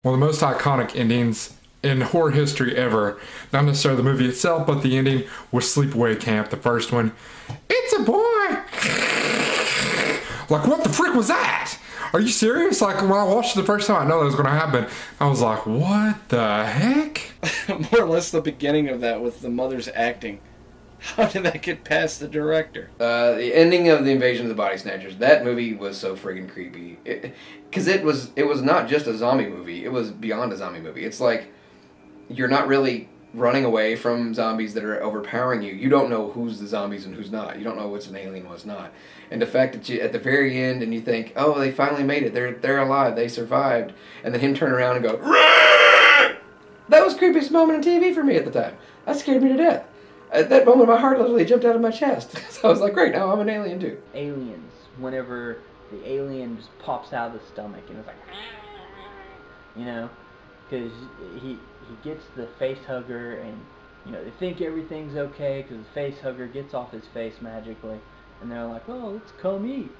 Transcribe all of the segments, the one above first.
One of the most iconic endings in horror history ever. Not necessarily the movie itself, but the ending was Sleepaway Camp, the first one. It's a boy! Like, what the frick was that? Are you serious? Like, when I watched it the first time, I know that was going to happen. I was like, what the heck? More or less the beginning of that with the mother's acting. How did that get past the director? The ending of The Invasion of the Body Snatchers, that movie was so friggin' creepy. Because it was not just a zombie movie, it was beyond a zombie movie. It's like, you're not really running away from zombies that are overpowering you. You don't know who's the zombies and who's not. You don't know what's an alien and what's not. And the fact that you, at the very end, and you think, oh, they finally made it. They're alive. They survived. And then him turn around and go, Rah! That was the creepiest moment in TV for me at the time. That scared me to death. At that moment, my heart literally jumped out of my chest. So I was like, great, now I'm an alien too. Aliens, whenever the alien just pops out of the stomach and it's like, you know, because he gets the face hugger and, you know, they think everything's okay because the face hugger gets off his face magically. And they're like, oh, let's come eat.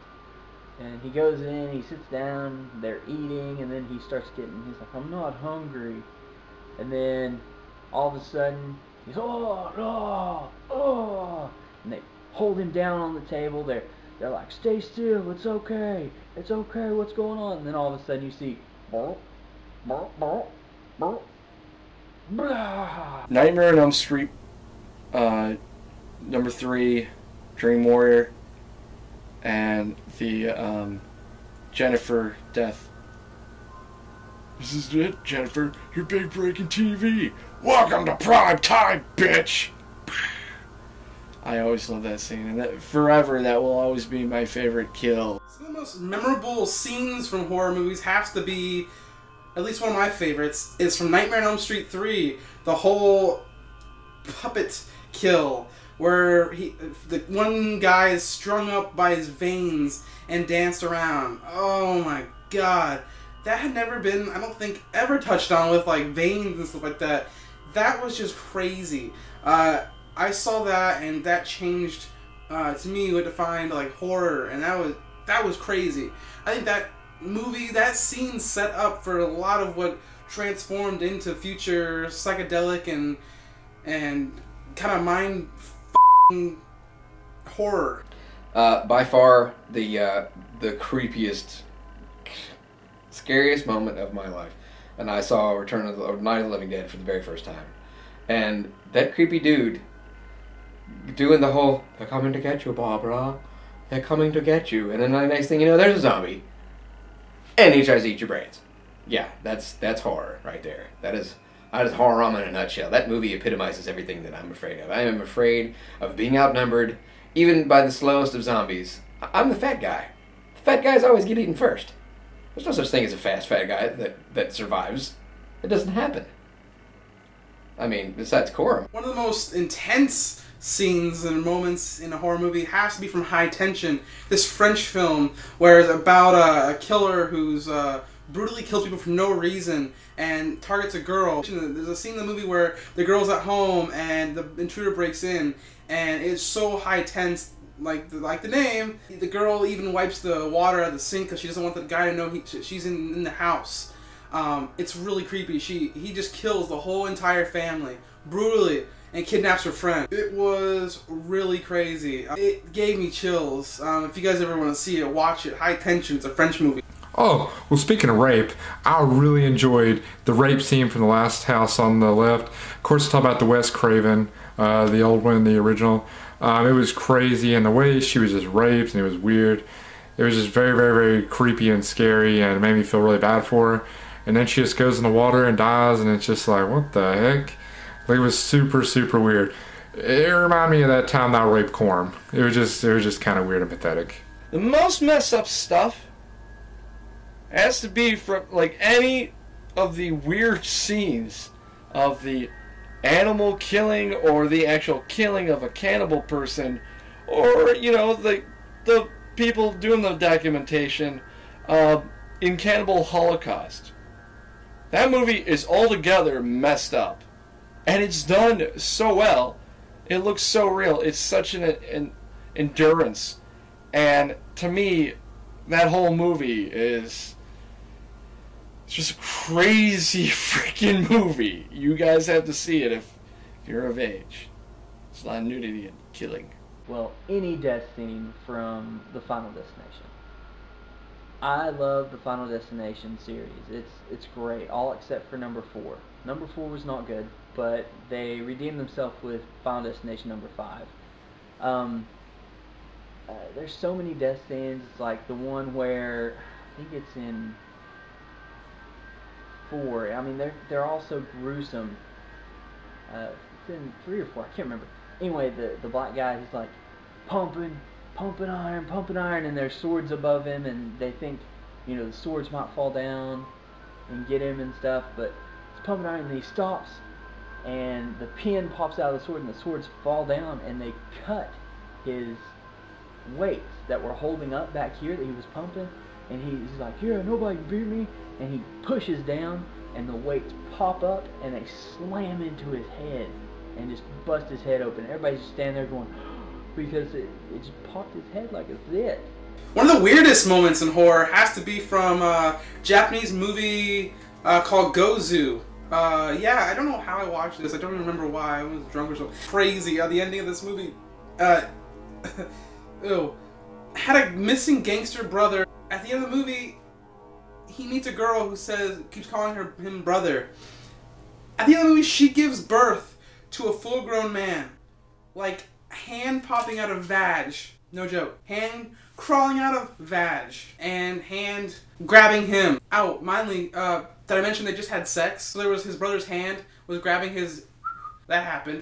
And he goes in, he sits down, they're eating, and then he starts getting, he's like, I'm not hungry. And then all of a sudden, he's, oh, no, oh. And they hold him down on the table. They're like, stay still, it's okay, what's going on? And then all of a sudden you see, burp, burp, burp, burp, blah. Nightmare on Elm Street, number 3, Dream Warrior, and the Jennifer death. This is it, Jennifer. Your big break in TV. Welcome to prime time, bitch. I always love that scene, and that forever that will always be my favorite kill. Some of the most memorable scenes from horror movies has to be, at least one of my favorites, is from Nightmare on Elm Street 3. The whole puppet kill, where the one guy is strung up by his veins and danced around. Oh my god. That had never been, I don't think, ever touched on with like veins and stuff like that. That was just crazy. I saw that and that changed, to me, what defined like horror, and that was crazy. I think that movie, that scene set up for a lot of what transformed into future psychedelic and kind of mind horror. By far the creepiest, scariest moment of my life, and I saw Return of the Night of the Living Dead for the very first time, and that creepy dude doing the whole "they're coming to get you, Barbara, they're coming to get you," and then the next thing you know, there's a zombie, and he tries to eat your brains. Yeah, that's horror right there. That is Horrorrama in a nutshell. That movie epitomizes everything that I'm afraid of. I am afraid of being outnumbered, even by the slowest of zombies. I'm the fat guy. The fat guys always get eaten first. There's no such thing as a fast fat guy that survives. It doesn't happen. I mean, besides Corum. One of the most intense scenes and moments in a horror movie has to be from High Tension, this French film where it's about a killer who's brutally kills people for no reason and targets a girl. There's a scene in the movie where the girl's at home and the intruder breaks in, and it's so high tense, like the name. The girl even wipes the water out of the sink because she doesn't want the guy to know she's in the house. It's really creepy. He just kills the whole entire family brutally and kidnaps her friend. It was really crazy. It gave me chills. If you guys ever want to see it, watch it. High Tension. It's a French movie. Oh, well, speaking of rape, I really enjoyed the rape scene from the last house on the left. Of course, talk about the Wes Craven, the old one, the original. It was crazy, and the way she was just raped, and it was weird. It was just very, very, very creepy and scary, and it made me feel really bad for her. And then she just goes in the water and dies, and it's just like, what the heck? Like, it was super, super weird. It reminded me of that time that I raped Corum. It was just kind of weird and pathetic. The most messed up stuff has to be from like any of the weird scenes of the animal killing or the actual killing of a cannibal person, or you know the people doing the documentation in Cannibal Holocaust. That movie is altogether messed up, and it's done so well. It looks so real. It's such an endurance, and to me, that whole movie is just a crazy freaking movie. You guys have to see it if you're of age. It's a lot of nudity and killing. Well, any death scene from the Final Destination. I love the Final Destination series. It's great, all except for number 4. Number 4 was not good, but they redeemed themselves with Final Destination number 5. There's so many death scenes. It's like the one where I think it's in 4. I mean, they're all so gruesome. It's in 3 or 4. I can't remember. Anyway, the black guy, he's like pumping iron, and there's swords above him, and they think, you know, the swords might fall down and get him and stuff, but he's pumping iron, and he stops, and the pin pops out of the sword, and the swords fall down, and they cut his weights that were holding up back here that he was pumping, and he's like, here, nobody can beat me, and he pushes down, and the weights pop up, and they slam into his head, and just bust his head open. Everybody's just standing there going, because it just popped his head like a zit. One of the weirdest moments in horror has to be from a Japanese movie called Gozu. Yeah, I don't know how I watched this. I don't even remember why. I was drunk or something. Crazy. The ending of this movie, ew, had a missing gangster brother. At the end of the movie, he meets a girl who keeps calling him brother. At the end of the movie, she gives birth to a full-grown man. Like, hand popping out of vag. No joke. Hand crawling out of vag. And hand grabbing him. Ow, finally, did I mention they just had sex? So there was his brother's hand was grabbing his... That happened.